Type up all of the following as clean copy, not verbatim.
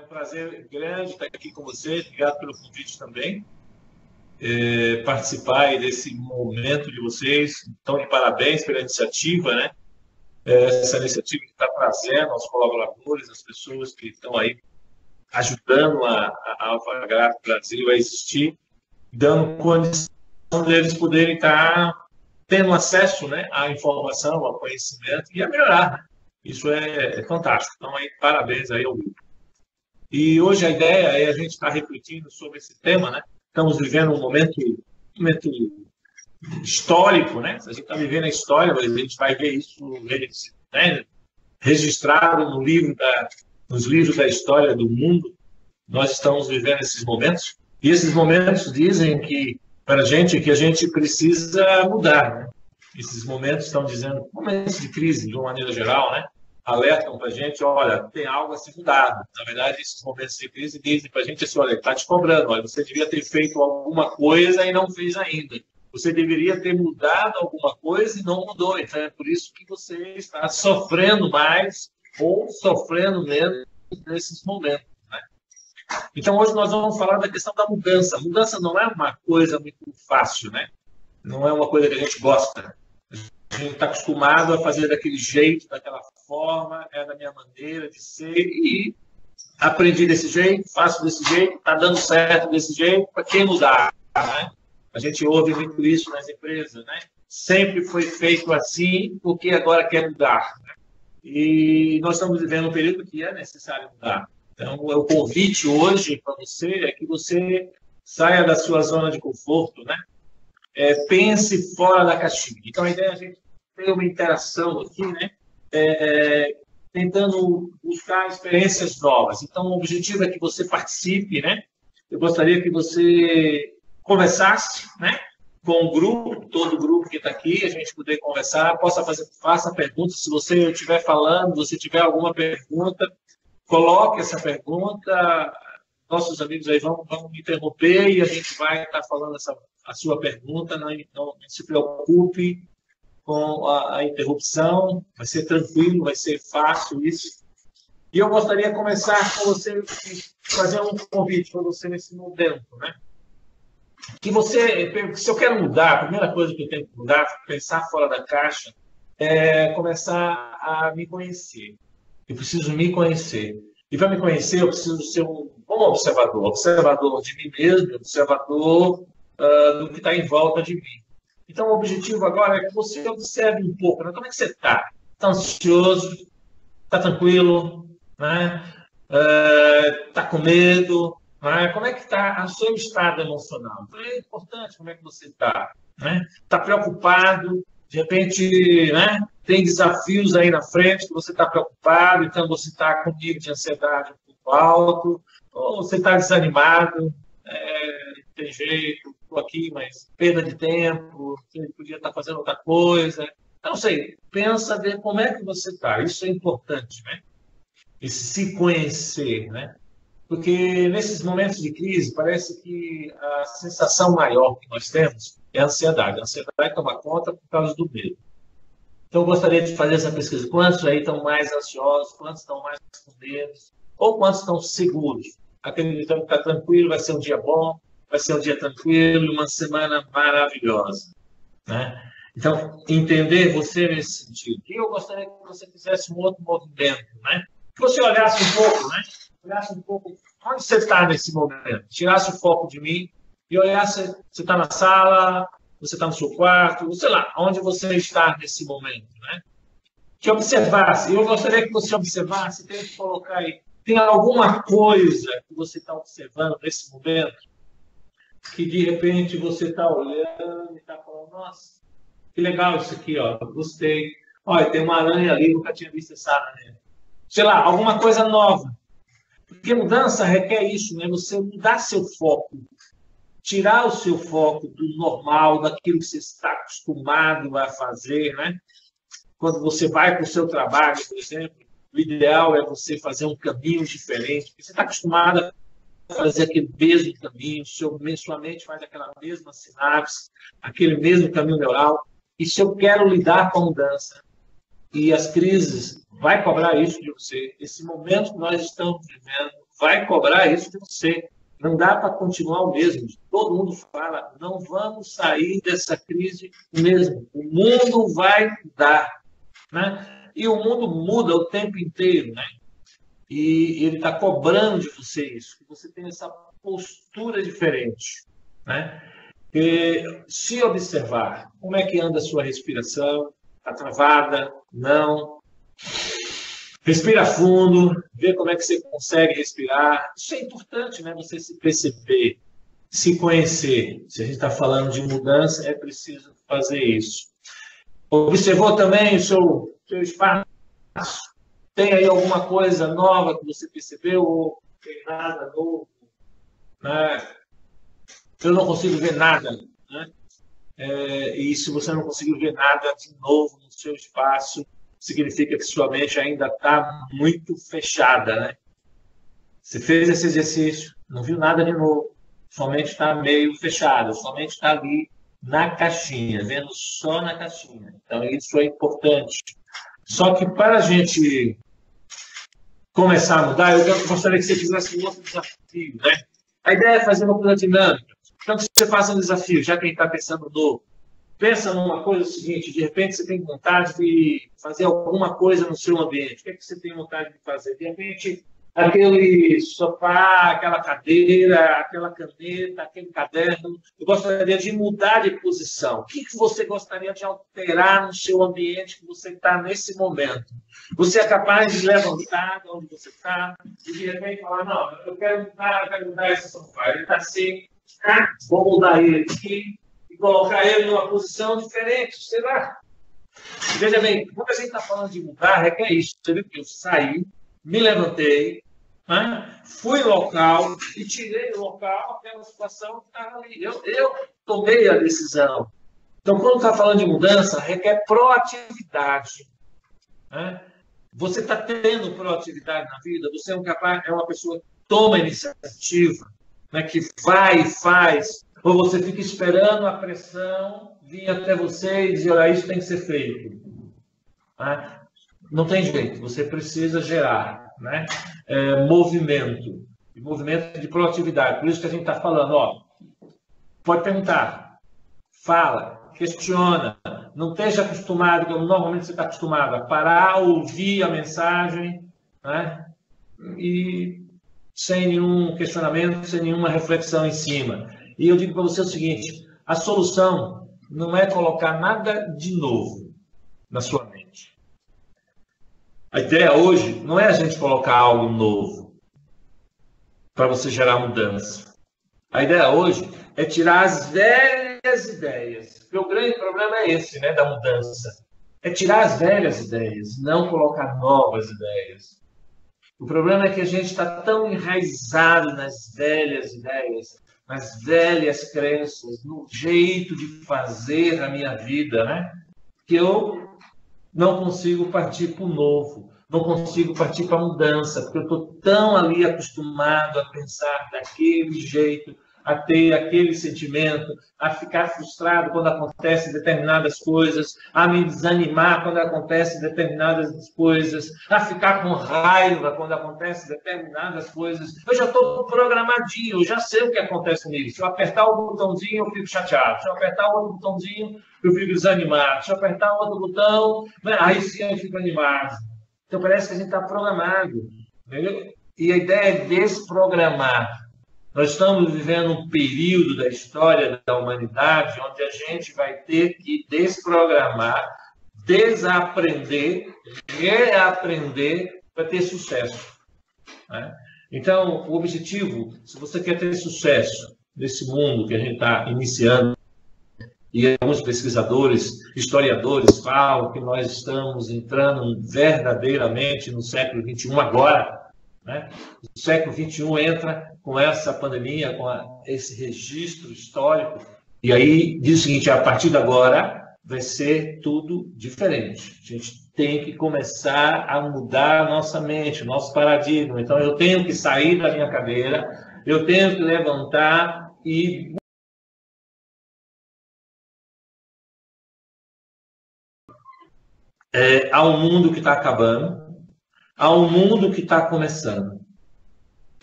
um prazer grande estar aqui com você. Obrigado pelo convite também. Participar aí desse momento de vocês. Então, de parabéns pela iniciativa, né? Essa iniciativa que está trazendo aos colaboradores, as pessoas que estão aí ajudando a Alphagraph Brasil a existir, dando condição deles poderem estar tendo acesso, né, à informação, ao conhecimento e a melhorar, né? Isso é fantástico. Então, aí, parabéns aí ao grupo. E hoje a ideia é a gente estar refletindo sobre esse tema, né? Estamos vivendo um momento histórico, né? A gente está vivendo a história, mas a gente vai ver isso, né, registrado nos livros da história do mundo. Nós estamos vivendo esses momentos, e esses momentos dizem que, para a gente, que a gente precisa mudar, né? Esses momentos estão dizendo, momentos de crise, de uma maneira geral, né? Alertam para a gente, olha, tem algo a ser mudado. Na verdade, esses momentos de crise dizem para a gente assim, olha, está te cobrando, olha, você devia ter feito alguma coisa e não fez ainda. Você deveria ter mudado alguma coisa e não mudou. Então, é por isso que você está sofrendo mais ou sofrendo menos nesses momentos, né? Então, hoje nós vamos falar da questão da mudança. A mudança não é uma coisa muito fácil, né? Não é uma coisa que a gente gosta. A gente está acostumado a fazer daquele jeito, daquela forma, é da minha maneira de ser, e aprendi desse jeito, faço desse jeito, está dando certo desse jeito, para quem mudar, né? A gente ouve muito isso nas empresas, né? Sempre foi feito assim, porque agora quer mudar, né? E nós estamos vivendo um período que é necessário mudar. Então, o convite hoje para você é que você saia da sua zona de conforto, né? Pense fora da caixinha. Então, a ideia é a gente ter uma interação aqui, né? Tentando buscar experiências novas. Então, o objetivo é que você participe, né? Eu gostaria que você conversasse, né, com o grupo, todo o grupo que está aqui, a gente poder conversar, faça perguntas. Se você estiver falando, se tiver alguma pergunta, coloque essa pergunta. Nossos amigos aí vão me interromper e a gente vai estar falando a sua pergunta. Não se preocupe com a interrupção, vai ser tranquilo, vai ser fácil isso. E eu gostaria de começar com você, fazer um convite para você nesse momento, né? Se eu quero mudar, a primeira coisa que eu tenho que mudar, pensar fora da caixa, é começar a me conhecer. Eu preciso me conhecer. E para me conhecer, eu preciso ser um bom observador de mim mesmo, observador do que está em volta de mim. Então, o objetivo agora é que você observe um pouco, né? Como é que você está? Está ansioso? Está tranquilo? Né? Está com medo? Né? Como é que está o seu estado emocional? Então, é importante como é que você está. Né? Está preocupado? De repente, né, tem desafios aí na frente que você está preocupado, então você está com nível de ansiedade um pouco alto, ou você está desanimado, não tem jeito, estou aqui, mas perda de tempo, você podia estar fazendo outra coisa. Eu não sei, pensa, ver como é que você está. Isso é importante, né? Esse se conhecer, né? Porque nesses momentos de crise, parece que a sensação maior que nós temos é a ansiedade. A ansiedade toma conta por causa do medo. Então, eu gostaria de fazer essa pesquisa. Quantos aí estão mais ansiosos? Quantos estão mais com medo? Ou quantos estão seguros? Acreditando que está tranquilo, vai ser um dia bom, vai ser um dia tranquilo, uma semana maravilhosa, né? Então, entender você nesse sentido. E eu gostaria que você fizesse um outro movimento, né? Que você olhasse um pouco, né? Olhasse um pouco onde você está nesse momento. Tirasse o foco de mim e olhasse, você está na sala, você está no seu quarto, sei lá, onde você está nesse momento, né? Que observasse. Eu gostaria que você observasse, tem que colocar aí, tem alguma coisa que você está observando nesse momento que, de repente, você está olhando e está falando, nossa, que legal isso aqui, ó, gostei. Olha, tem uma aranha ali, nunca tinha visto essa aranha. Sei lá, alguma coisa nova. Porque mudança requer isso, né? Você mudar seu foco, tirar o seu foco do normal, daquilo que você está acostumado a fazer, né? Quando você vai para o seu trabalho, por exemplo, o ideal é você fazer um caminho diferente, porque você está acostumado a fazer aquele mesmo caminho, sua mente faz aquela mesma sinapse, aquele mesmo caminho neural. E se eu quero lidar com a mudança, e as crises vai cobrar isso de você, esse momento que nós estamos vivendo vai cobrar isso de você. Não dá para continuar o mesmo. Todo mundo fala, não vamos sair dessa crise mesmo. O mundo vai mudar, né? E o mundo muda o tempo inteiro, né? E ele está cobrando de você isso, que você tem essa postura diferente, né? E se observar, como é que anda a sua respiração? Está travada? Não? Respira fundo, vê como é que você consegue respirar. Isso é importante, né? Você se perceber, se conhecer. Se a gente está falando de mudança, é preciso fazer isso. Observou também o seu espaço? Tem aí alguma coisa nova que você percebeu ou não tem nada novo? Né? Eu não consigo ver nada. Né? E se você não conseguiu ver nada de novo no seu espaço, significa que sua mente ainda está muito fechada, né? Você fez esse exercício, não viu nada de novo, sua mente está meio fechada, sua mente está ali na caixinha, vendo só na caixinha. Então, isso é importante. Só que para a gente começar a mudar, eu gostaria que você fizesse um outro desafio, né? A ideia é fazer uma coisa dinâmica. Então, que você faça um desafio, já que a gente está pensando novo. Pensa numa coisa seguinte, de repente você tem vontade de fazer alguma coisa no seu ambiente. O que é que você tem vontade de fazer? De repente, aquele sofá, aquela cadeira, aquela caneta, aquele caderno. Eu gostaria de mudar de posição. O que você gostaria de alterar no seu ambiente que você está nesse momento? Você é capaz de levantar de onde você está e de repente falar, não, eu quero mudar esse sofá. Ele está assim, vou mudar ele aqui. Colocar ele numa posição diferente, sei lá. Veja bem, quando a gente está falando de mudar, requer isso. Você viu que eu saí, me levantei, né? Fui no local e tirei do local aquela situação que estava ali. Eu tomei a decisão. Então, quando está falando de mudança, requer proatividade. Né? Você está tendo proatividade na vida, você é uma pessoa que toma iniciativa, né? Que vai e faz. Ou você fica esperando a pressão vir até você e dizer, olha, isso tem que ser feito. Né? Não tem jeito, você precisa gerar, né? Movimento, movimento de proatividade. Por isso que a gente está falando, ó, pode perguntar, fala, questiona, não esteja acostumado, como normalmente você está acostumado, a parar, ouvir a mensagem, né? E sem nenhum questionamento, sem nenhuma reflexão em cima. E eu digo para você o seguinte, a solução não é colocar nada de novo na sua mente. A ideia hoje não é a gente colocar algo novo para você gerar mudança. A ideia hoje é tirar as velhas ideias. Porque o grande problema é esse, né, da mudança. É tirar as velhas ideias, não colocar novas ideias. O problema é que a gente está tão enraizado nas velhas ideias, nas velhas crenças, no jeito de fazer a minha vida, né? Que eu não consigo partir para o novo, não consigo partir para a mudança, porque eu estou tão ali acostumado a pensar daquele jeito, a ter aquele sentimento, a ficar frustrado quando acontecem determinadas coisas, a me desanimar quando acontecem determinadas coisas, a ficar com raiva quando acontecem determinadas coisas. Eu já estou programadinho, eu já sei o que acontece comigo. Se eu apertar o botãozinho, eu fico chateado. Se eu apertar o outro botãozinho, eu fico desanimado. Se eu apertar o outro botão, aí sim eu fico animado. Então parece que a gente está programado. Entendeu? E a ideia é desprogramar. Nós estamos vivendo um período da história da humanidade onde a gente vai ter que desprogramar, desaprender, reaprender para ter sucesso. Né? Então, o objetivo, se você quer ter sucesso nesse mundo que a gente está iniciando, e alguns pesquisadores, historiadores falam que nós estamos entrando verdadeiramente no século XXI agora, né? O século XXI entra com essa pandemia, com esse registro histórico, e aí diz o seguinte, a partir de agora vai ser tudo diferente. A gente tem que começar a mudar a nossa mente, o nosso paradigma. Então, eu tenho que sair da minha cadeira, eu tenho que levantar e há um mundo que está acabando, há um mundo que está começando.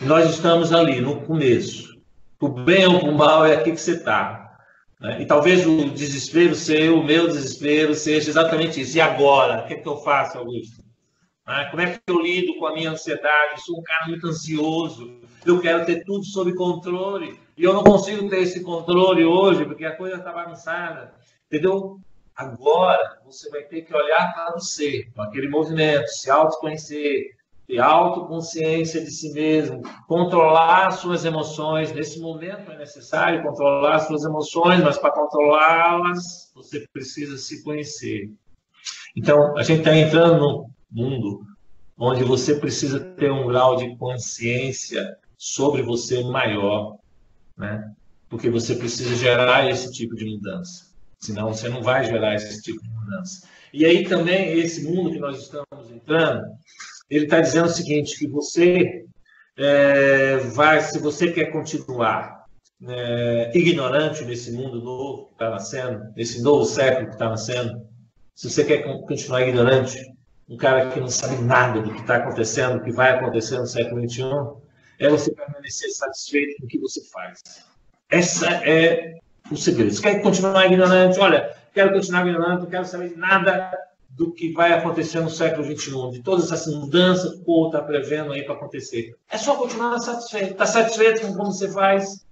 Nós estamos ali, no começo. O bem ou o mal é aqui que você está. Né? E talvez o desespero seu, o meu desespero, seja exatamente isso. E agora? O que é que eu faço, Augusto? Como é que eu lido com a minha ansiedade? Eu sou um cara muito ansioso. Eu quero ter tudo sob controle. E eu não consigo ter esse controle hoje, porque a coisa está bagunçada. Entendeu? Agora, você vai ter que olhar para você, com aquele movimento, se autoconhecer, ter autoconsciência de si mesmo, controlar suas emoções. Nesse momento é necessário controlar suas emoções, mas para controlá-las, você precisa se conhecer. Então, a gente está entrando num mundo onde você precisa ter um grau de consciência sobre você maior, né? Porque você precisa gerar esse tipo de mudança. Senão, você não vai gerar esse tipo de mudança. E aí também, esse mundo que nós estamos entrando, ele está dizendo o seguinte, que você se você quer continuar ignorante nesse mundo novo que está nascendo, nesse novo século que está nascendo, se você quer continuar ignorante, um cara que não sabe nada do que está acontecendo, do que vai acontecer no século XXI, é você permanecer satisfeito com o que você faz. Essa é o segredo. Você quer continuar ignorante? Olha, quero continuar ignorante, não quero saber nada do que vai acontecer no século XXI, de todas essas mudanças que o povo está prevendo aí para acontecer. É só continuar satisfeito. Está satisfeito com como você faz?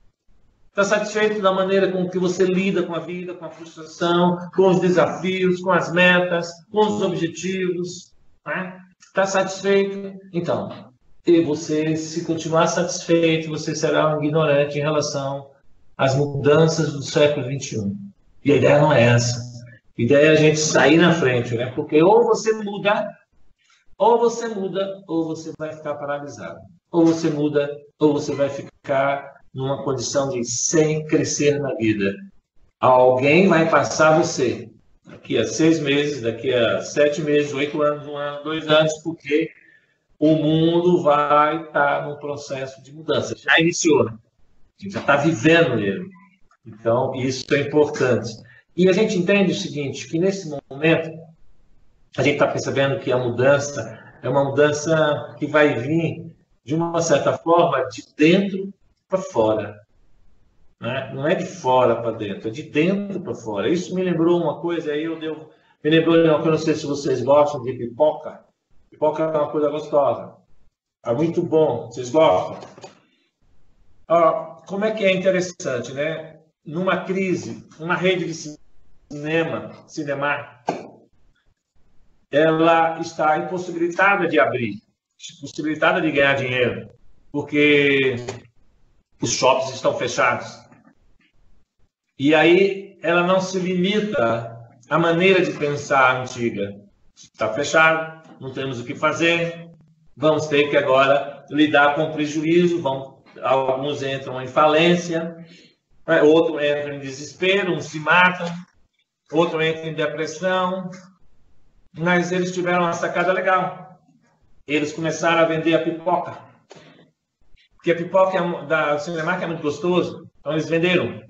Está satisfeito da maneira com que você lida com a vida, com a frustração, com os desafios, com as metas, com os objetivos? Né? Está satisfeito? Então, e você, se continuar satisfeito, você será um ignorante em relação às mudanças do século XXI. E a ideia não é essa. A ideia é a gente sair na frente, né? Porque ou você muda, ou você vai ficar paralisado. Ou você muda, ou você vai ficar numa condição de sem crescer na vida. Alguém vai passar você daqui a 6 meses, daqui a 7 meses, 8 anos, 1 ano, 2 anos, porque o mundo vai estar num processo de mudança. Já iniciou, né? A gente já está vivendo ele. Então, isso é importante. E a gente entende o seguinte, que nesse momento, a gente está percebendo que a mudança é uma mudança que vai vir, de uma certa forma, de dentro para fora. Né? Não é de fora para dentro, é de dentro para fora. Isso me lembrou uma coisa, aí me lembrou, eu não sei se vocês gostam de pipoca. Pipoca é uma coisa gostosa. É muito bom. Vocês gostam? Como é que é interessante, né? Numa crise, uma rede de Cinemark, ela está impossibilitada de abrir, impossibilitada de ganhar dinheiro, porque os shoppings estão fechados. E aí ela não se limita à maneira de pensar antiga. Está fechado, não temos o que fazer, vamos ter que agora lidar com o prejuízo, alguns entram em falência, outros entram em desespero, uns se matam, outro entra em depressão, mas eles tiveram uma sacada legal. Eles começaram a vender a pipoca, porque a pipoca da Cinemark é muito gostoso, então eles venderam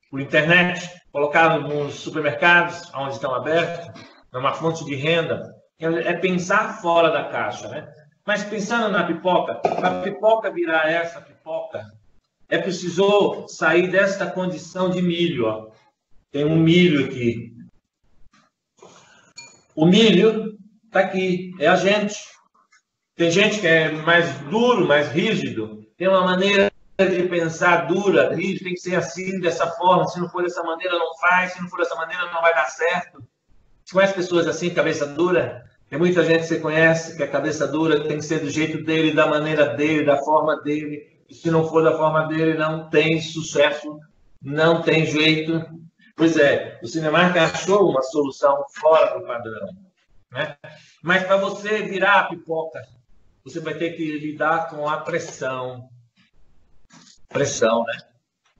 por internet, colocaram nos supermercados, onde estão abertos, é uma fonte de renda. É pensar fora da caixa, né? Mas pensando na pipoca, para a pipoca virar essa pipoca, precisou sair desta condição de milho. Ó. Tem um milho aqui. O milho está aqui, é a gente. Tem gente que é mais duro, mais rígido, tem uma maneira de pensar dura, rígida, tem que ser assim, dessa forma, se não for dessa maneira não faz, se não for dessa maneira não vai dar certo. Você conhece pessoas assim, cabeça dura? Tem muita gente que você conhece que a cabeça dura tem que ser do jeito dele, da maneira dele, da forma dele. E se não for da forma dele, não tem sucesso, não tem jeito. Pois é, o Cinemark achou uma solução fora do padrão. Né? Mas para você virar a pipoca, você vai ter que lidar com a pressão. Pressão, né?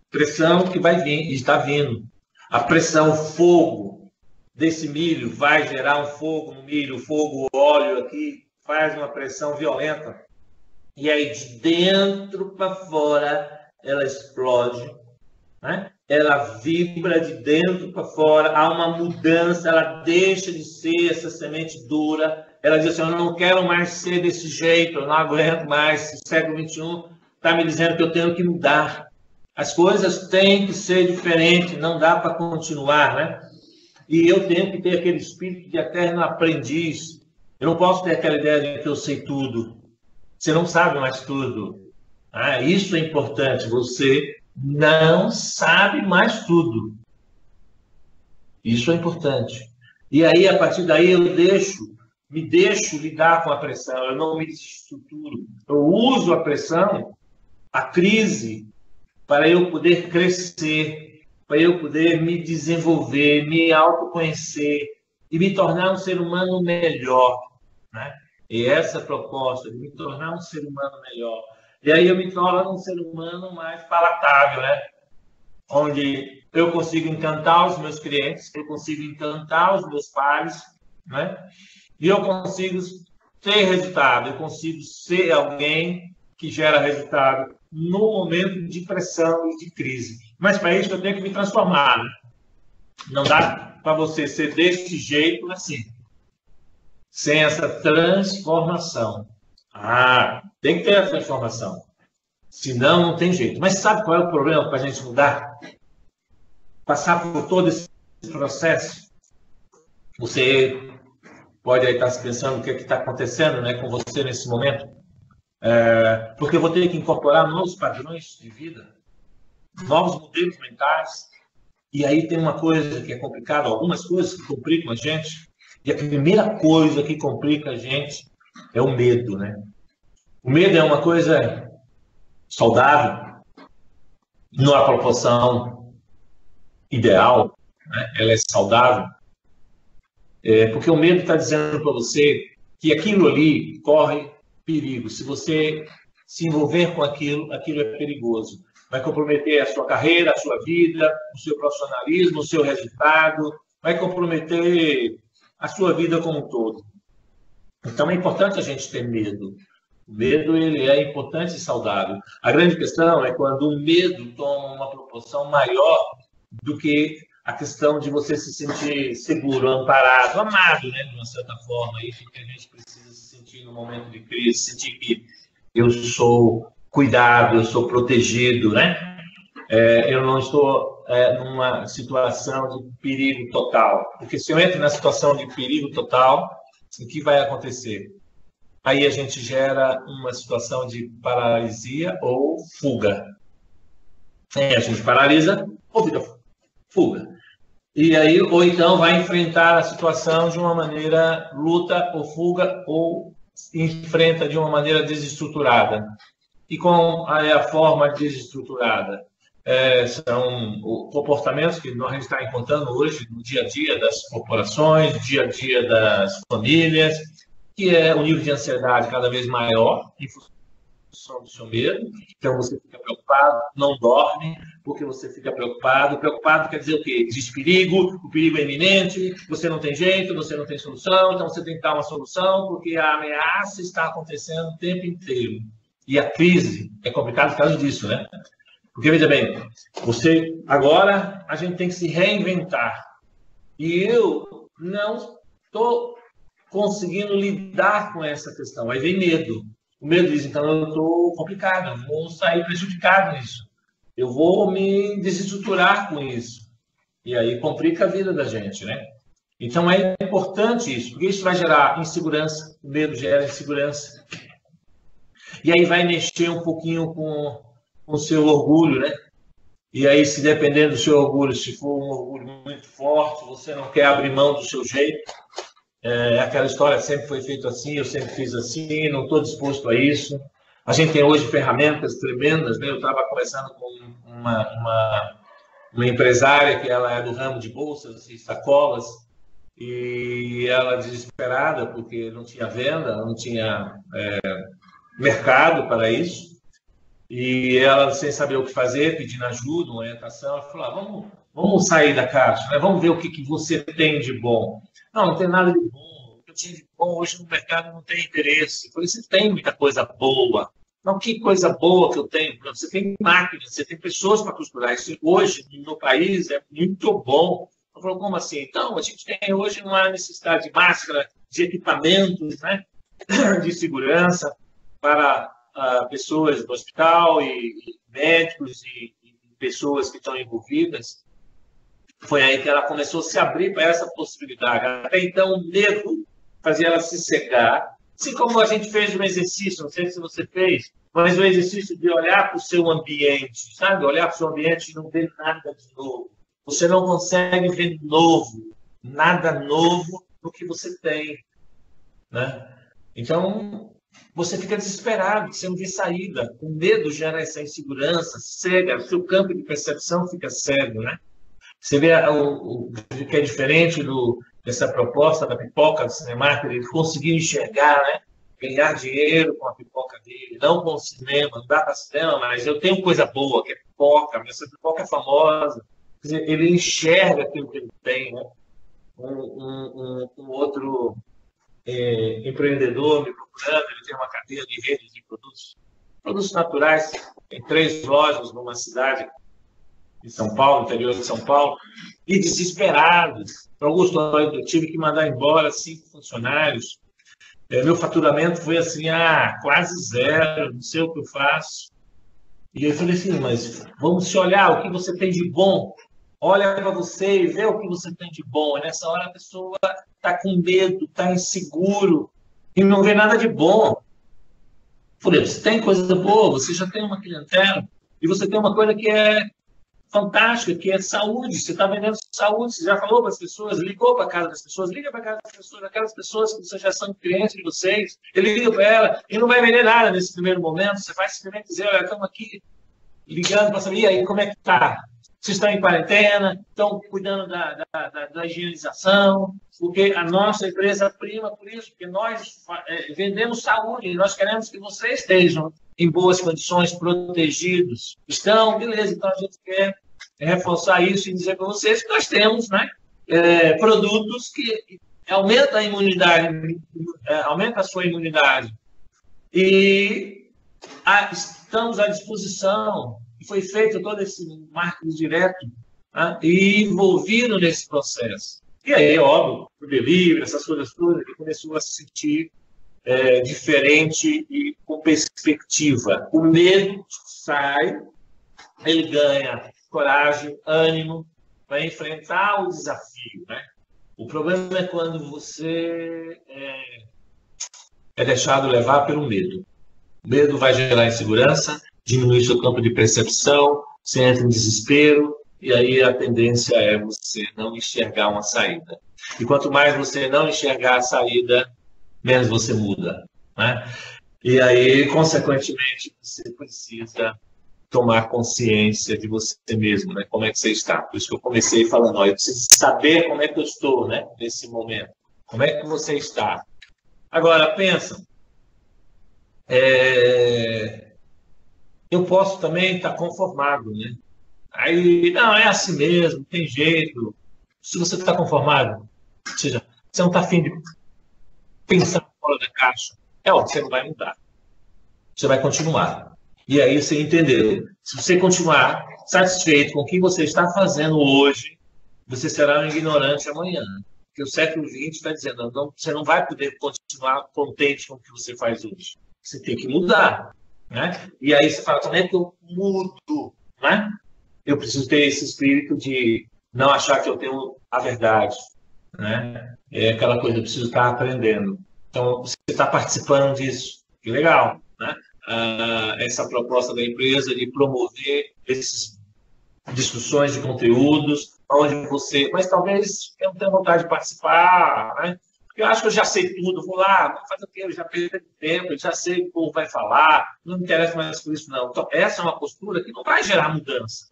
Pressão que vai vir, e está vindo. A pressão, o fogo desse milho vai gerar um fogo no milho, o fogo, o óleo aqui, faz uma pressão violenta. E aí, de dentro para fora, ela explode, né? Ela vibra de dentro para fora, há uma mudança, ela deixa de ser essa semente dura, ela diz assim, eu não quero mais ser desse jeito, eu não aguento mais, esse século XXI está me dizendo que eu tenho que mudar. As coisas têm que ser diferentes, não dá para continuar, né? E eu tenho que ter aquele espírito de eterno aprendiz. Eu não posso ter aquela ideia de que eu sei tudo. Você não sabe mais tudo. Ah, isso é importante. Você não sabe mais tudo. Isso é importante. E aí, a partir daí, me deixo lidar com a pressão. Eu não me desestruturo. Eu uso a pressão, a crise, para eu poder crescer, para eu poder me desenvolver, me autoconhecer e me tornar um ser humano melhor, né? E essa proposta de me tornar um ser humano melhor. E aí eu me torno um ser humano mais palatável, né? Onde eu consigo encantar os meus clientes, eu consigo encantar os meus pares, né? E eu consigo ter resultado, eu consigo ser alguém que gera resultado no momento de pressão e de crise. Mas para isso eu tenho que me transformar, né? Não dá para você ser desse jeito assim, sem essa transformação. Ah, tem que ter a transformação. Senão, não tem jeito. Mas sabe qual é o problema para a gente mudar? Passar por todo esse processo? Você pode aí estar se pensando o que está acontecendo, né, com você nesse momento. Porque eu vou ter que incorporar novos padrões de vida, novos modelos mentais. E aí tem uma coisa que é complicada, algumas coisas que complicam a gente. E a primeira coisa que complica a gente é o medo, né? O medo é uma coisa saudável, numa proporção ideal, né? Ela é saudável, porque o medo está dizendo para você que aquilo ali corre perigo. Se você se envolver com aquilo, aquilo é perigoso. Vai comprometer a sua carreira, a sua vida, o seu profissionalismo, o seu resultado, vai comprometer a sua vida como um todo. Então é importante a gente ter medo. O medo, ele é importante e saudável. A grande questão é quando o medo toma uma proporção maior do que a questão de você se sentir seguro, amparado, amado, né, de uma certa forma. Isso que a gente precisa se sentir no momento de crise, sentir que eu sou cuidado, eu sou protegido, né? Eu não estou numa situação de perigo total. Porque se eu entro na situação de perigo total, o que vai acontecer? Aí a gente gera uma situação de paralisia ou fuga. A gente paralisa ou fica fuga. E aí, ou então vai enfrentar a situação de uma maneira luta ou fuga, ou enfrenta de uma maneira desestruturada. E com a forma desestruturada? São comportamentos que a gente está encontrando hoje no dia a dia das corporações, no dia a dia das famílias, que é o nível de ansiedade cada vez maior em função do seu medo. Então, você fica preocupado, não dorme, porque você fica preocupado. Preocupado quer dizer o quê? Existe perigo, o perigo é iminente, você não tem jeito, você não tem solução, então você tem que dar uma solução, porque a ameaça está acontecendo o tempo inteiro. E a crise é complicada por causa disso, né? Porque, veja bem, agora a gente tem que se reinventar. E eu não estou conseguindo lidar com essa questão. Aí vem medo. O medo diz, então, eu estou complicado, eu vou sair prejudicado nisso. Eu vou me desestruturar com isso. E aí complica a vida da gente, né? Então, é importante isso, porque isso vai gerar insegurança, o medo gera insegurança. E aí vai mexer um pouquinho com o seu orgulho, né? E aí, se dependendo do seu orgulho, se for um orgulho muito forte, você não quer abrir mão do seu jeito, aquela história sempre foi feito assim, eu sempre fiz assim, não estou disposto a isso. A gente tem hoje ferramentas tremendas, né? Eu estava conversando com uma empresária que ela é do ramo de bolsas e sacolas, e ela desesperada porque não tinha venda, não tinha mercado para isso, e ela sem saber o que fazer, pedindo ajuda, uma orientação, ela falou, vamos sair da caixa, né? Vamos ver o que você tem de bom. Não tem nada de bom. O que eu tinha de bom hoje no mercado não tem interesse. Por isso você tem muita coisa boa. Não, que coisa boa que eu tenho. Você tem máquinas, você tem pessoas para costurar. Isso hoje, no país, é muito bom. Eu falo, como assim? Então, a gente tem hoje uma necessidade de máscara, de equipamentos, né? De segurança para pessoas do hospital e médicos e pessoas que estão envolvidas, foi aí que ela começou a se abrir para essa possibilidade. Até então, o medo fazia ela se cegar, assim como a gente fez um exercício, não sei se você fez, mas o exercício de olhar para o seu ambiente, sabe? Olhar para o seu ambiente e não ver nada de novo. Você não consegue ver novo, nada novo no que você tem, né? Então, você fica desesperado, você não vê saída. O medo gera essa insegurança, cega, o seu campo de percepção fica cego, né? Você vê o que é diferente dessa proposta da pipoca do cinema, ele conseguiu enxergar, né? Ganhar dinheiro com a pipoca dele, não com o cinema, não dá para cinema, mas eu tenho coisa boa, que é pipoca, mas essa pipoca é famosa. Quer dizer, ele enxerga aquilo que ele tem, né? Um outro empreendedor me procurando, ele tem uma cadeia de redes de produtos naturais, tem 3 lojas numa cidade em São Paulo, interior de São Paulo, e desesperados. Augusto, eu tive que mandar embora 5 funcionários. Meu faturamento foi assim, quase zero, não sei o que eu faço. E eu falei assim, mas vamos se olhar, o que você tem de bom? Olha para você e vê o que você tem de bom. E nessa hora a pessoa está com medo, está inseguro e não vê nada de bom. Eu falei, você tem coisa boa, você já tem uma clientela e você tem uma coisa que é fantástica, que é saúde. Você está vendendo saúde, você já falou para as pessoas, ligou para a casa das pessoas, liga para a casa das pessoas, aquelas pessoas que vocês já são clientes de vocês, ele liga para ela e não vai vender nada nesse primeiro momento, você vai simplesmente dizer, olha, estamos aqui ligando para saber, e aí, como é que está? Vocês estão em quarentena, estão cuidando da higienização, porque a nossa empresa prima por isso, porque nós vendemos saúde, nós queremos que vocês estejam em boas condições, protegidos. Estão, beleza, então a gente quer reforçar isso e dizer para vocês que nós temos, né, produtos que aumentam a imunidade, aumenta a sua imunidade. E estamos à disposição. Foi feito todo esse marketing direto, né, e envolvido nesse processo. E aí, óbvio, o delivery, essas coisas todas, ele começou a se sentir diferente e com perspectiva. O medo sai, ele ganha coragem, ânimo para enfrentar o desafio, né? O problema é quando você é deixado levar pelo medo. O medo vai gerar insegurança, diminuir seu campo de percepção, você entra em desespero, e aí a tendência é você não enxergar uma saída. E quanto mais você não enxergar a saída, menos você muda, né? E aí, consequentemente, você precisa tomar consciência de você mesmo, né? Como é que você está? Por isso que eu comecei falando, eu preciso saber como é que eu estou, né? Nesse momento. Como é que você está? Agora, pensa, eu posso também estar conformado, né? Aí, não, é assim mesmo, tem jeito. Se você está conformado, ou seja, você não está afim de pensar fora da caixa, óbvio, você não vai mudar. Você vai continuar. E aí você entendeu. Se você continuar satisfeito com o que você está fazendo hoje, você será um ignorante amanhã. Porque o século XX está dizendo, não, você não vai poder continuar contente com o que você faz hoje. Você tem que mudar, né? E aí você fala, como é que eu mudo, né? Eu preciso ter esse espírito de não achar que eu tenho a verdade, né? É aquela coisa, eu preciso estar aprendendo. Então, você está participando disso. Que legal, né? Essa proposta da empresa de promover essas discussões de conteúdos, onde você... Mas talvez eu não tenha vontade de participar, né? Porque eu acho que eu já sei tudo. Vou lá, vou fazer o quê? Eu já perdi tempo, eu já sei o que o povo vai falar, não me interessa mais por isso, não. Então, essa é uma postura que não vai gerar mudança,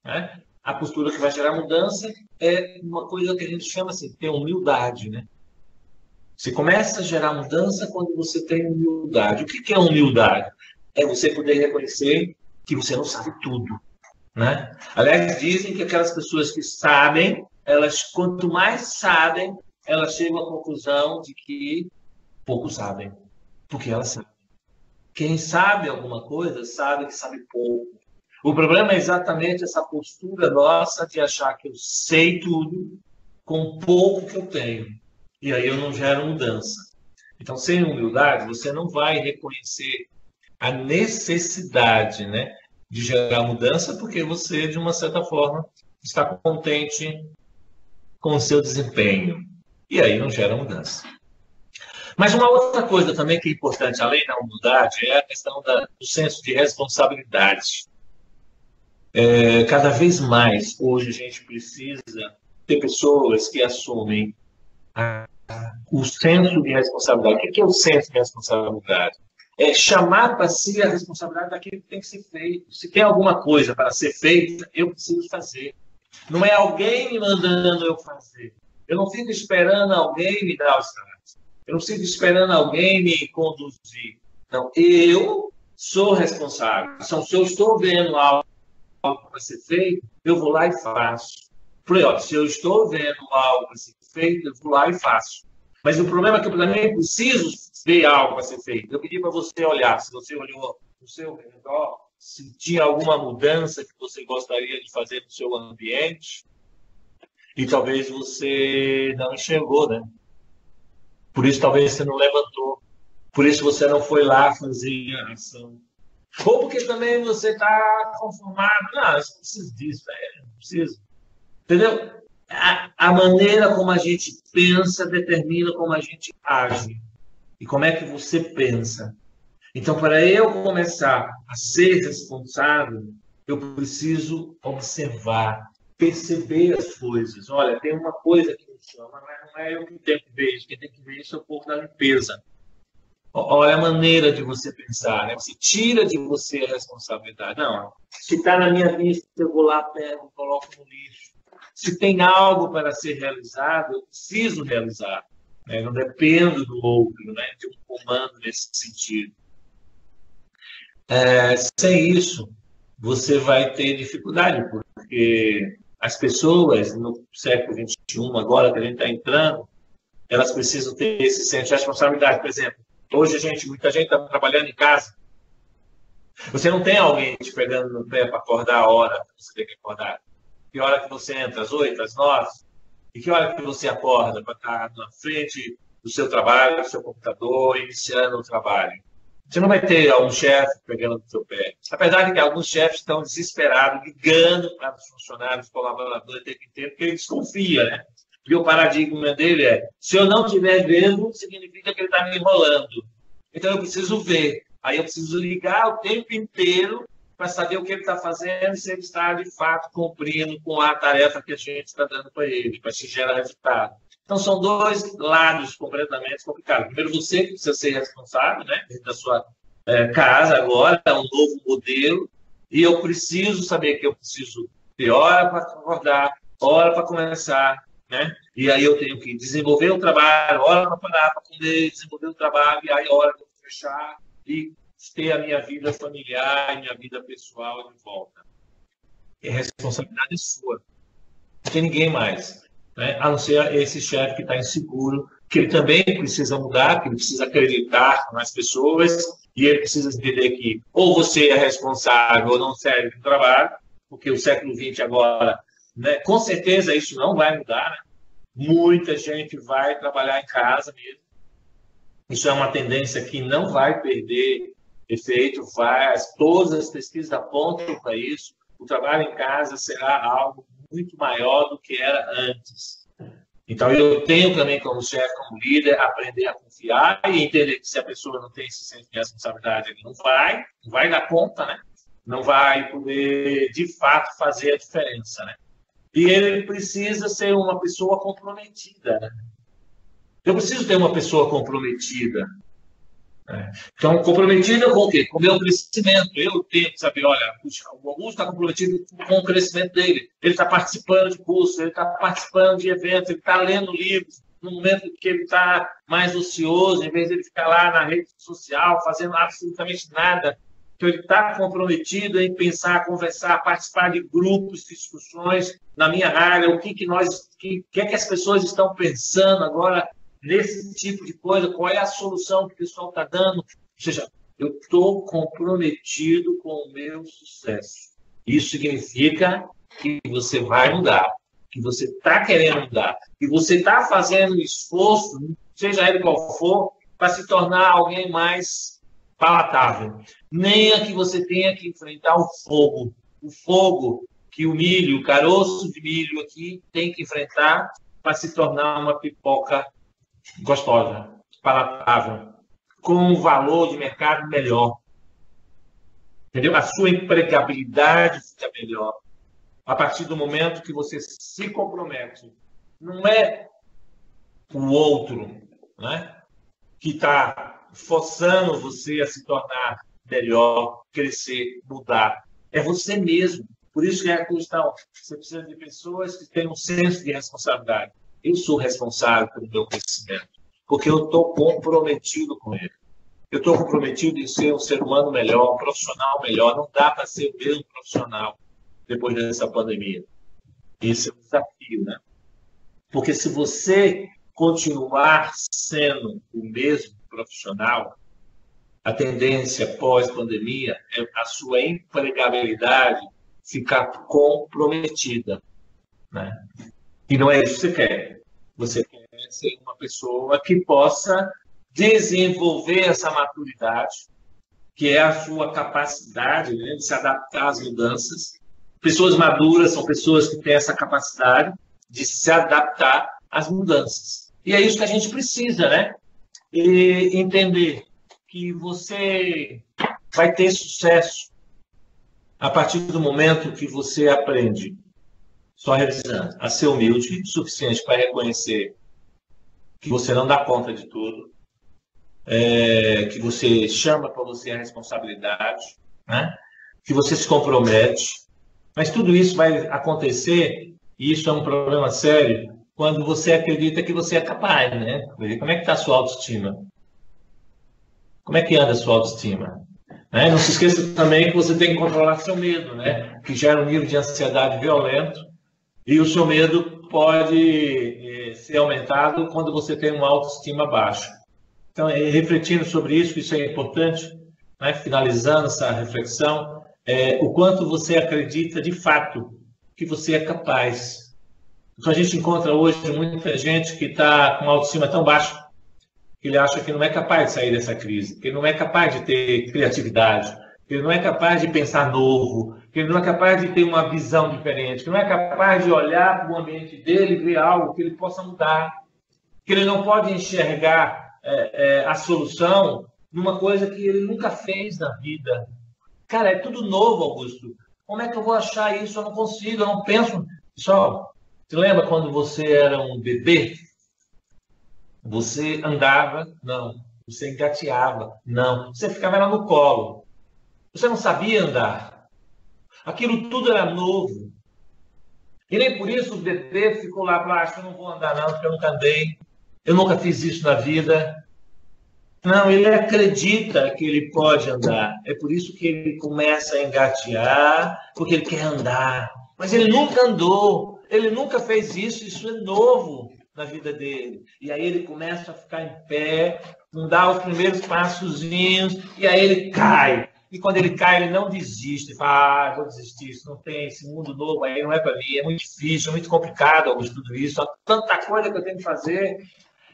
né? A postura que vai gerar mudança é uma coisa que a gente chama assim, ter humildade, né? Você começa a gerar mudança quando você tem humildade. O que é humildade? É você poder reconhecer que você não sabe tudo, né? Aliás, dizem que aquelas pessoas que sabem, elas, quanto mais sabem, elas chegam à conclusão de que pouco sabem, porque elas sabem. Quem sabe alguma coisa, sabe que sabe pouco. O problema é exatamente essa postura nossa de achar que eu sei tudo com pouco que eu tenho. E aí eu não gero mudança. Então, sem humildade, você não vai reconhecer a necessidade, né, de gerar mudança, porque você, de uma certa forma, está contente com o seu desempenho. E aí não gera mudança. Mas uma outra coisa também que é importante, além da humildade, é a questão do senso de responsabilidade. Cada vez mais, hoje, a gente precisa ter pessoas que assumem o senso de responsabilidade. O que é o senso de responsabilidade? É chamar para si a responsabilidade daquilo que tem que ser feito. Se tem alguma coisa para ser feita, eu preciso fazer. Não é alguém me mandando eu fazer. Eu não fico esperando alguém me dar os tratos. Eu não fico esperando alguém me conduzir. Não, eu sou responsável. Então, se eu estou vendo algo para ser feito, eu vou lá e faço. Se eu estou vendo algo para ser feito, eu vou lá e faço. Mas o problema é que eu também preciso ver algo para ser feito. Eu pedi para você olhar, se você olhou no seu redor, se tinha alguma mudança que você gostaria de fazer no seu ambiente, e talvez você não enxergou, né? Por isso talvez você não levantou, por isso você não foi lá fazer a ação. Ou porque também você está conformado, não, eu não preciso disso, não preciso. Entendeu? A maneira como a gente pensa determina como a gente age. E como é que você pensa. Então, para eu começar a ser responsável, eu preciso observar, perceber as coisas. Olha, tem uma coisa que me chama, mas não é eu que tenho que ver isso. Quem tem que ver isso é o povo da limpeza. Olha a maneira de você pensar, né? Você tira de você a responsabilidade. Não, se está na minha vista, eu vou lá, pego, coloco no lixo. Se tem algo para ser realizado, eu preciso realizar. Né? Não dependo do outro, né? De um comando nesse sentido. Sem isso, você vai ter dificuldade, porque as pessoas no século XXI, agora que a gente está entrando, elas precisam ter esse senso de responsabilidade. Por exemplo, hoje muita gente está trabalhando em casa. Você não tem alguém te pegando no pé para acordar a hora que você tem que acordar. Que hora que você entra? Às 8, às 9? E que hora que você acorda para estar na frente do seu trabalho, do seu computador, iniciando o trabalho? Você não vai ter algum chefe pegando no seu pé. Apesar de que alguns chefes estão desesperados, ligando para os funcionários, colaboradores o tempo inteiro, porque ele desconfia, né? Porque o paradigma dele é, se eu não estiver vendo, significa que ele está me enrolando. Então eu preciso ver. Aí eu preciso ligar o tempo inteiro para saber o que ele está fazendo e se ele está, de fato, cumprindo com a tarefa que a gente está dando para ele, para se gerar resultado. Então, são dois lados completamente complicados. Primeiro, você que precisa ser responsável, né, dentro da sua casa agora, é um novo modelo, e eu preciso saber que eu preciso ter hora para acordar, hora para começar, né? E aí eu tenho que desenvolver o trabalho, hora para parar, para poder desenvolver o trabalho, e aí hora para fechar e ter a minha vida familiar e minha vida pessoal de volta. E a responsabilidade é sua. Não tem ninguém mais. Né? A não ser esse chefe que está inseguro, que ele também precisa mudar, que ele precisa acreditar nas pessoas, e ele precisa entender que ou você é responsável ou não serve para o trabalho, porque o século XX agora, né, com certeza isso não vai mudar. Né? Muita gente vai trabalhar em casa mesmo. Isso é uma tendência que não vai perder efeito, todas as pesquisas apontam para isso. O trabalho em casa será algo muito maior do que era antes. Então, eu tenho também, como chefe, como líder, aprender a confiar e entender que se a pessoa não tem esse senso de responsabilidade, ele não vai dar conta, né? Não vai poder, de fato, fazer a diferença, né? E ele precisa ser uma pessoa comprometida, né? Eu preciso ter uma pessoa comprometida. Então, comprometida com o quê? Com o meu crescimento. Eu tenho que saber, olha, o Augusto está comprometido com o crescimento dele. Ele está participando de cursos, ele está participando de eventos, ele está lendo livros no momento que ele está mais ocioso, em vez de ele ficar lá na rede social fazendo absolutamente nada. Então, ele está comprometido em pensar, conversar, participar de grupos, discussões na minha área, o que é que as pessoas estão pensando agora nesse tipo de coisa, qual é a solução que o pessoal está dando. Ou seja, eu estou comprometido com o meu sucesso. Isso significa que você vai mudar, que você está querendo mudar, que você está fazendo um esforço, seja ele qual for, para se tornar alguém mais palatável. Nem a que você tenha que enfrentar o fogo que o milho, o caroço de milho aqui tem que enfrentar para se tornar uma pipoca gostosa, palatável, com um valor de mercado melhor. Entendeu? A sua empregabilidade fica melhor a partir do momento que você se compromete. Não é o outro, né, que está forçando você a se tornar melhor, crescer, mudar. É você mesmo. Por isso que é a questão. Você precisa de pessoas que tenham um senso de responsabilidade. Eu sou responsável pelo meu crescimento, porque eu estou comprometido com ele. Eu estou comprometido em ser um ser humano melhor, um profissional melhor. Não dá para ser o mesmo profissional depois dessa pandemia. Esse é o desafio, né? Porque se você continuar sendo o mesmo profissional, a tendência pós-pandemia é a sua empregabilidade ficar comprometida, né? E não é isso que você quer. Você quer ser uma pessoa que possa desenvolver essa maturidade, que é a sua capacidade, né, de se adaptar às mudanças. Pessoas maduras são pessoas que têm essa capacidade de se adaptar às mudanças. E é isso que a gente precisa, né? E entender que você vai ter sucesso a partir do momento que você aprende, só revisando, a ser humilde o suficiente para reconhecer que você não dá conta de tudo, que você chama para você a responsabilidade, né? Que você se compromete. Mas tudo isso vai acontecer, e isso é um problema sério, quando você acredita que você é capaz, né? Como é que está a sua autoestima? Como é que anda a sua autoestima? Né? Não se esqueça também que você tem que controlar seu medo, né? Que gera um nível de ansiedade violento, e o seu medo pode ser aumentado quando você tem uma autoestima baixa. Então, refletindo sobre isso, isso é importante, né? Finalizando essa reflexão, o quanto você acredita de fato que você é capaz. Então, a gente encontra hoje muita gente que está com uma autoestima tão baixa que ele acha que não é capaz de sair dessa crise, que ele não é capaz de ter criatividade, que ele não é capaz de pensar novo, que ele não é capaz de ter uma visão diferente, que não é capaz de olhar para o ambiente dele e ver algo que ele possa mudar, que ele não pode enxergar a solução numa coisa que ele nunca fez na vida. Cara, é tudo novo, Augusto. Como é que eu vou achar isso? Eu não consigo, eu não penso. Pessoal, você lembra quando você era um bebê? Você andava? Não. Você engateava? Não. Você ficava lá no colo. Você não sabia andar. Aquilo tudo era novo. E nem por isso o bebê ficou lá, acho que eu não vou andar não, porque eu nunca andei. Eu nunca fiz isso na vida. Não, ele acredita que ele pode andar. É por isso que ele começa a engatear, porque ele quer andar. Mas ele nunca andou, ele nunca fez isso é novo na vida dele. E aí ele começa a ficar em pé, dar os primeiros passozinhos, e aí ele cai. E quando ele cai, ele não desiste. Ele fala, vou desistir, isso não tem, esse mundo novo aí não é para mim, é muito difícil, é muito complicado, Augusto, tudo isso, há tanta coisa que eu tenho que fazer.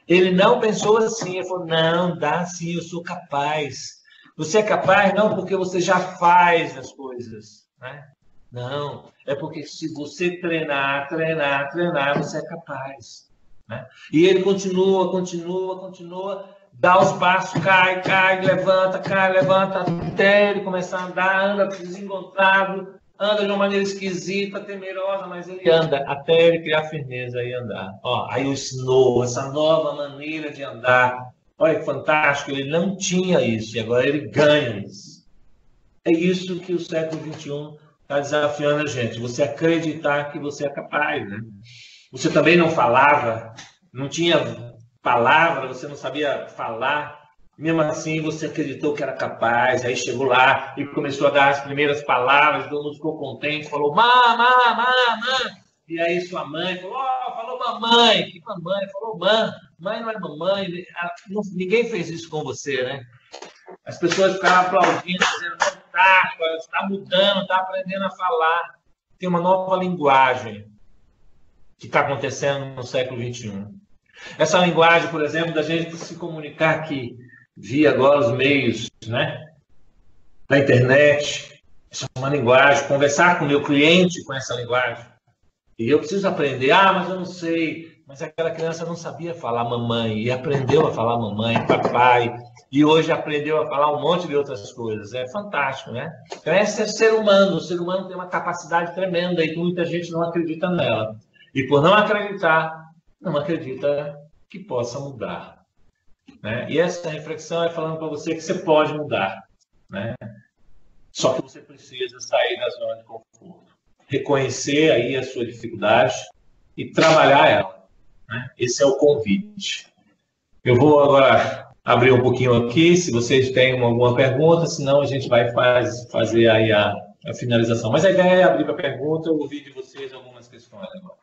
Ele não pensou assim, ele falou, não, dá sim, eu sou capaz. Você é capaz não porque você já faz as coisas, né? Não, é porque se você treinar, você é capaz. Né? E ele continua, dá os passos, cai, levanta, até ele começar a andar, anda desencontrado, anda de uma maneira esquisita, temerosa, mas ele anda até ele criar firmeza e andar. Ó, aí o snow, essa nova maneira de andar. Olha que fantástico, ele não tinha isso e agora ele ganha isso. É isso que o século XXI está desafiando a gente. Você acreditar que você é capaz, né? Você também não falava, não tinha palavra, você não sabia falar. Mesmo assim, você acreditou que era capaz, aí chegou lá e começou a dar as primeiras palavras, todo mundo ficou contente, falou, mamã. E aí sua mãe falou, falou mamãe, que mamãe? Falou mãe não é mamãe. Ninguém fez isso com você, né? As pessoas ficaram aplaudindo, dizendo, fantástico, está mudando, está aprendendo a falar. Tem uma nova linguagem que está acontecendo no século XXI. Essa linguagem, por exemplo, da gente se comunicar aqui. via agora os meios, né, da internet. Isso é uma linguagem, conversar com o meu cliente com essa linguagem. E eu preciso aprender. Ah, mas eu não sei. Mas aquela criança não sabia falar mamãe e aprendeu a falar mamãe, papai, e hoje aprendeu a falar um monte de outras coisas. É fantástico, né? Então, esse é o ser humano. O ser humano tem uma capacidade tremenda e que muita gente não acredita nela. E por não acreditar, não acredita que possa mudar, né? E essa reflexão é falando para você que você pode mudar, né? Só que você precisa sair da zona de conforto, reconhecer aí a sua dificuldade e trabalhar ela, né? Esse é o convite. Eu vou agora abrir um pouquinho aqui, se vocês têm alguma pergunta, senão a gente vai fazer aí a finalização. Mas a ideia é abrir para pergunta, eu ouvi de vocês algumas questões agora.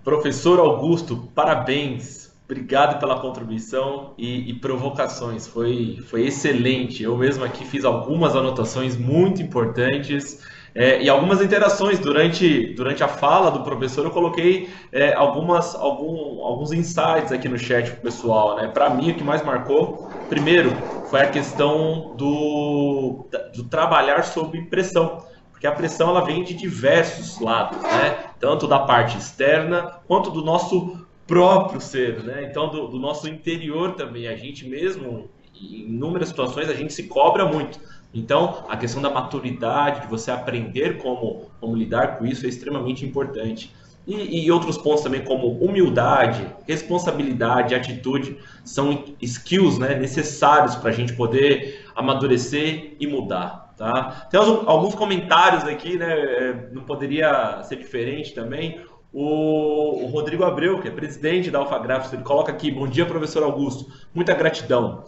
Professor Augusto, parabéns. Obrigado pela contribuição e provocações. Foi excelente. Eu mesmo aqui fiz algumas anotações muito importantes e algumas interações durante a fala do professor. Eu coloquei alguns insights aqui no chat para o pessoal, né? Para mim, o que mais marcou, primeiro, foi a questão do trabalhar sob pressão. Porque a pressão ela vem de diversos lados, né? Tanto da parte externa quanto do nosso próprio ser, né? Então, do nosso interior também. A gente mesmo, em inúmeras situações, a gente se cobra muito. Então, a questão da maturidade, de você aprender como lidar com isso é extremamente importante. E outros pontos também, como humildade, responsabilidade, atitude, são skills, né, necessários para a gente poder amadurecer e mudar. Tá? Tem alguns comentários aqui, né? Não poderia ser diferente também. O Rodrigo Abreu, que é presidente da Alphagraphics, ele coloca aqui: bom dia, professor Augusto, muita gratidão.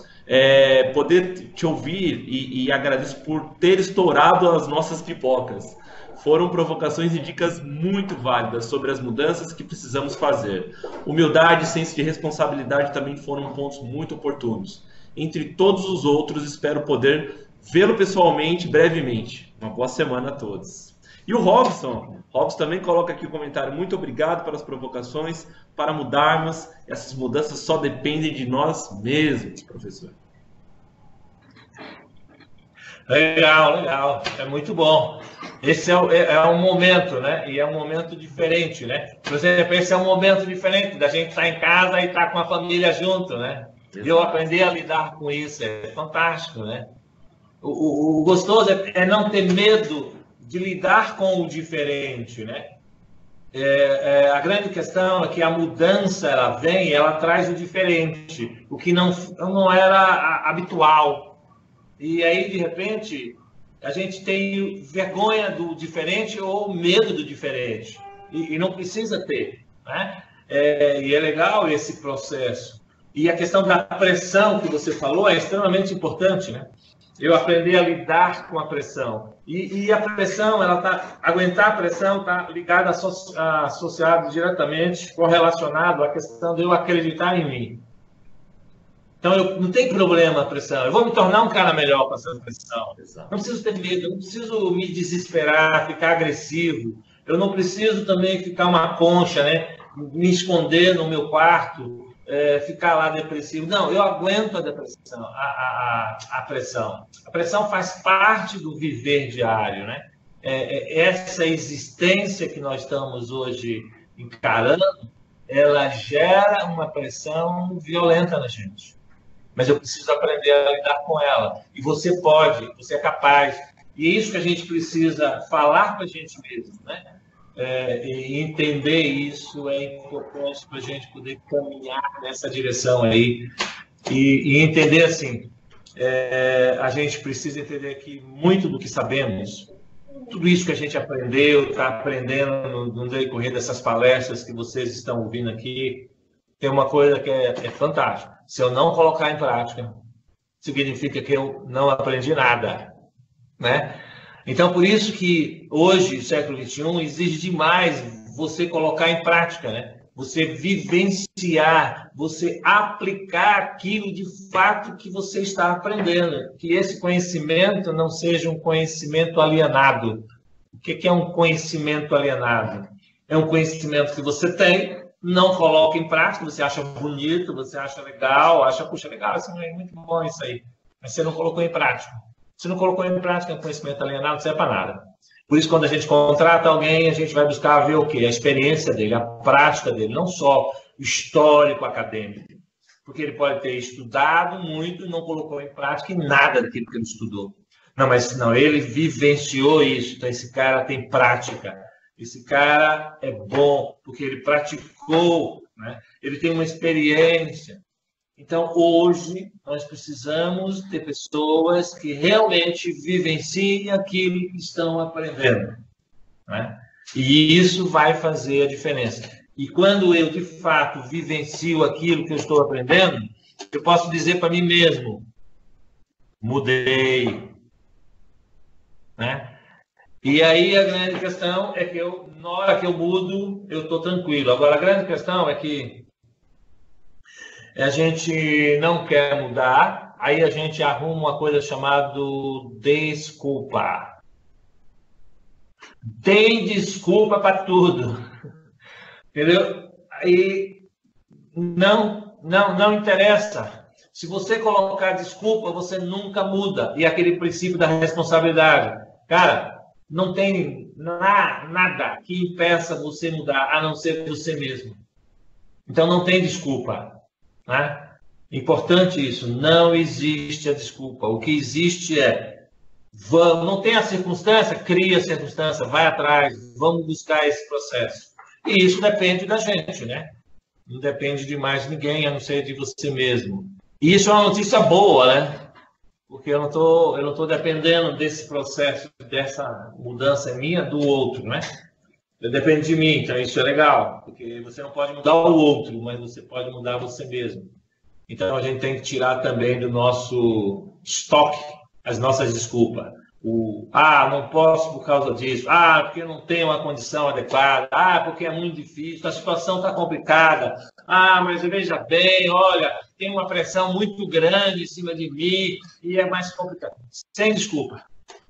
Poder te ouvir e agradeço por ter estourado as nossas pipocas. Foram provocações e dicas muito válidas sobre as mudanças que precisamos fazer. Humildade e senso de responsabilidade também foram pontos muito oportunos. Entre todos os outros, espero poder vê-lo pessoalmente brevemente. Uma boa semana a todos. E o Robson também coloca aqui o comentário: muito obrigado pelas provocações. Para mudarmos, essas mudanças só dependem de nós mesmos, professor. Legal. É muito bom. Esse é um momento, né? E é um momento diferente, né? Por exemplo, esse é um momento diferente da gente estar em casa e estar com a família junto, né? E eu aprender a lidar com isso. É fantástico, né? O gostoso é não ter medo de lidar com o diferente, né? A grande questão é que a mudança ela vem e ela traz o diferente, o que não era habitual. E aí, de repente, a gente tem vergonha do diferente ou medo do diferente. E não precisa ter, né? E é legal esse processo. E a questão da pressão que você falou é extremamente importante, né? Eu aprendi a lidar com a pressão. E a pressão, aguentar a pressão está ligada, associado diretamente, correlacionado à questão de eu acreditar em mim. Então, não tem problema a pressão. Eu vou me tornar um cara melhor com essa pressão. Exato. Não preciso ter medo, eu não preciso me desesperar, ficar agressivo. Eu não preciso também ficar uma concha, né? Me esconder no meu quarto, ficar lá depressivo. Não, eu aguento a depressão, a pressão. A pressão faz parte do viver diário, né? Essa existência que nós estamos hoje encarando, ela gera uma pressão violenta na gente. Mas eu preciso aprender a lidar com ela. E você pode, você é capaz. E é isso que a gente precisa falar para a gente mesmo, né? E entender isso é importante para a gente poder caminhar nessa direção aí. E entender assim, a gente precisa entender que muito do que sabemos, tudo isso que a gente aprendeu, está aprendendo no decorrer dessas palestras que vocês estão ouvindo aqui, tem uma coisa que é fantástica. Se eu não colocar em prática, significa que eu não aprendi nada, né? Então, por isso que hoje, o século XXI, exige demais você colocar em prática, né? Você vivenciar, você aplicar aquilo de fato que você está aprendendo. Que esse conhecimento não seja um conhecimento alienado. O que é um conhecimento alienado? É um conhecimento que você tem, não coloca em prática, você acha bonito, você acha legal, acha, puxa, legal, assim, é muito bom isso aí, mas você não colocou em prática. Se não colocou em prática, o conhecimento alienado não serve para nada. Por isso, quando a gente contrata alguém, a gente vai buscar ver o quê? A experiência dele, a prática dele, não só o histórico acadêmico. Porque ele pode ter estudado muito e não colocou em prática nada daquilo que ele estudou. Não, mas não, ele vivenciou isso, então esse cara tem prática. Esse cara é bom porque ele praticou, né? Ele tem uma experiência. Então, hoje, nós precisamos ter pessoas que realmente vivenciem aquilo que estão aprendendo, né? E isso vai fazer a diferença. E quando eu, de fato, vivencio aquilo que eu estou aprendendo, eu posso dizer para mim mesmo, mudei, né? E aí a grande questão é que eu, na hora que eu mudo, eu estou tranquilo. Agora, a grande questão é que a gente não quer mudar, aí a gente arruma uma coisa chamada desculpa. Tem desculpa para tudo, entendeu? Aí não interessa. Se você colocar desculpa, você nunca muda. E aquele princípio da responsabilidade. Cara, não tem nada que impeça você mudar, a não ser você mesmo. Então não tem desculpa, né? Importante isso, não existe a desculpa. O que existe é, vamos, não tem a circunstância, cria a circunstância, vai atrás, vamos buscar esse processo. E isso depende da gente, né? Não depende de mais ninguém, a não ser de você mesmo. E isso é uma notícia boa, né? Porque eu não tô dependendo desse processo, dessa mudança minha do outro, né? Depende de mim, então isso é legal, porque você não pode mudar o outro, mas você pode mudar você mesmo. Então a gente tem que tirar também do nosso estoque as nossas desculpas. Não posso por causa disso, porque não tenho uma condição adequada, porque é muito difícil, a situação está complicada, mas veja bem, olha, tem uma pressão muito grande em cima de mim e é mais complicado. Sem desculpa,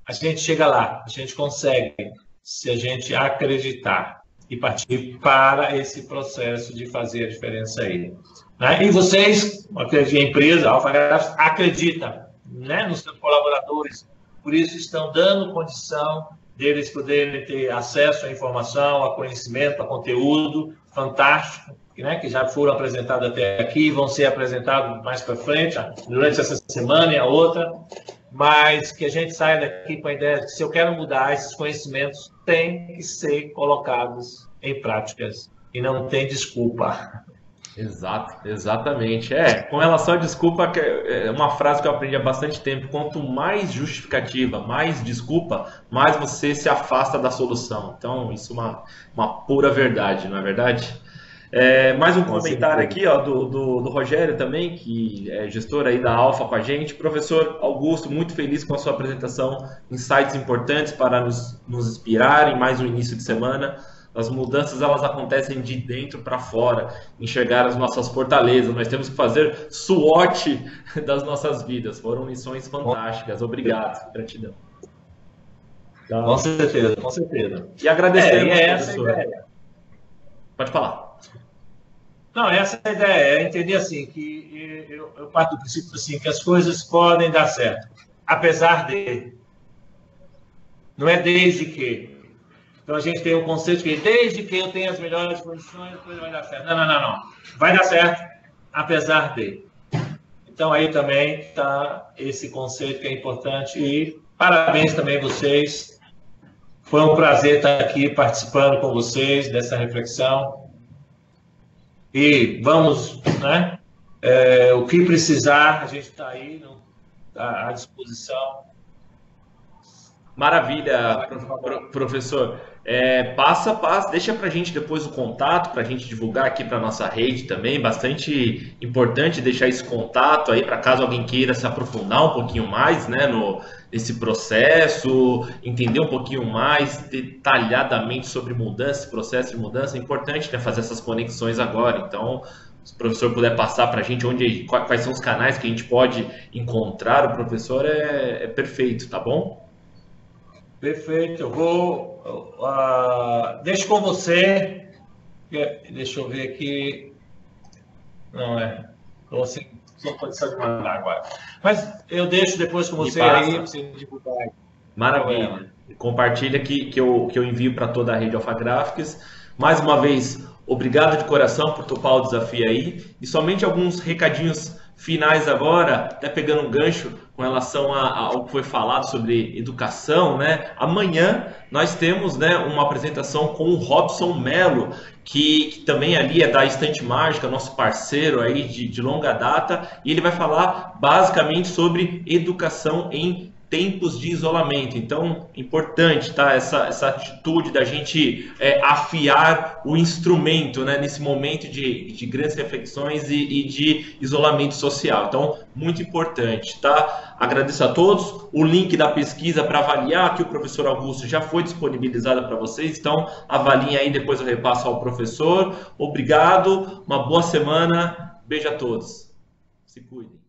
a gente chega lá, a gente consegue, se a gente acreditar e partir para esse processo de fazer a diferença aí. Né? E vocês, a empresa, a Alpha acredita, né, nos seus colaboradores, por isso estão dando condição deles poderem ter acesso à informação, a conhecimento, a conteúdo fantástico, né, que já foram apresentados até aqui, vão ser apresentados mais para frente, durante essa semana e a outra, mas que a gente saia daqui com a ideia de que se eu quero mudar, esses conhecimentos têm que ser colocados em práticas e não tem desculpa. Exatamente. Com relação à desculpa, é uma frase que eu aprendi há bastante tempo. Quanto mais justificativa, mais desculpa, mais você se afasta da solução. Então, isso é uma pura verdade, não é verdade? Mais um comentário aqui, ó, do Rogério também, que é gestor aí da Alfa com a gente. Professor Augusto, muito feliz com a sua apresentação. Insights importantes para nos inspirar em mais um início de semana. As mudanças, elas acontecem de dentro para fora, enxergar as nossas fortalezas. Nós temos que fazer SWOT das nossas vidas. Foram lições fantásticas. Obrigado. Gratidão. Com certeza, com certeza. E agradecemos, professor. Pode falar. Não, essa é a ideia. É entender assim, que eu parto do princípio assim, que as coisas podem dar certo, apesar de. Não é desde que. Então, a gente tem um conceito que desde que eu tenha as melhores condições, a coisa vai dar certo. Não. Vai dar certo, apesar de. Então, aí também está esse conceito que é importante. E parabéns também vocês. Foi um prazer estar aqui participando com vocês dessa reflexão. E vamos, né? O que precisar, a gente está aí à disposição. Maravilha, professor. Deixa para a gente depois o contato, para a gente divulgar aqui para nossa rede também. Bastante importante deixar esse contato aí para caso alguém queira se aprofundar um pouquinho mais, né, nesse processo, entender um pouquinho mais detalhadamente sobre mudança, esse processo de mudança. É importante, né, fazer essas conexões agora. Então, se o professor puder passar para a gente quais são os canais que a gente pode encontrar o professor, é perfeito, tá bom? Perfeito, eu vou. Deixo com você Deixa eu ver aqui. Não é. Estou sem condição de mandar agora. Mas eu deixo depois com Me você aí, passa. para você divulgar. Maravilha. Compartilha que eu envio para toda a rede Alpha Graphics. Mais uma vez, obrigado de coração por topar o desafio aí. E somente alguns recadinhos finais agora, até pegando um gancho com relação ao que foi falado sobre educação, né? Amanhã nós temos, né, uma apresentação com o Robson Melo, que também ali é da Estante Mágica, nosso parceiro aí de longa data, e ele vai falar basicamente sobre educação em tempos de isolamento. Então, importante, tá? Essa atitude da gente afiar o instrumento, né? Nesse momento de grandes reflexões e de isolamento social. Então, muito importante, tá? Agradeço a todos. O link da pesquisa para avaliar que o professor Augusto já foi disponibilizado para vocês. Então, avaliem aí, depois eu repasso ao professor. Obrigado, uma boa semana. Beijo a todos. Se cuidem.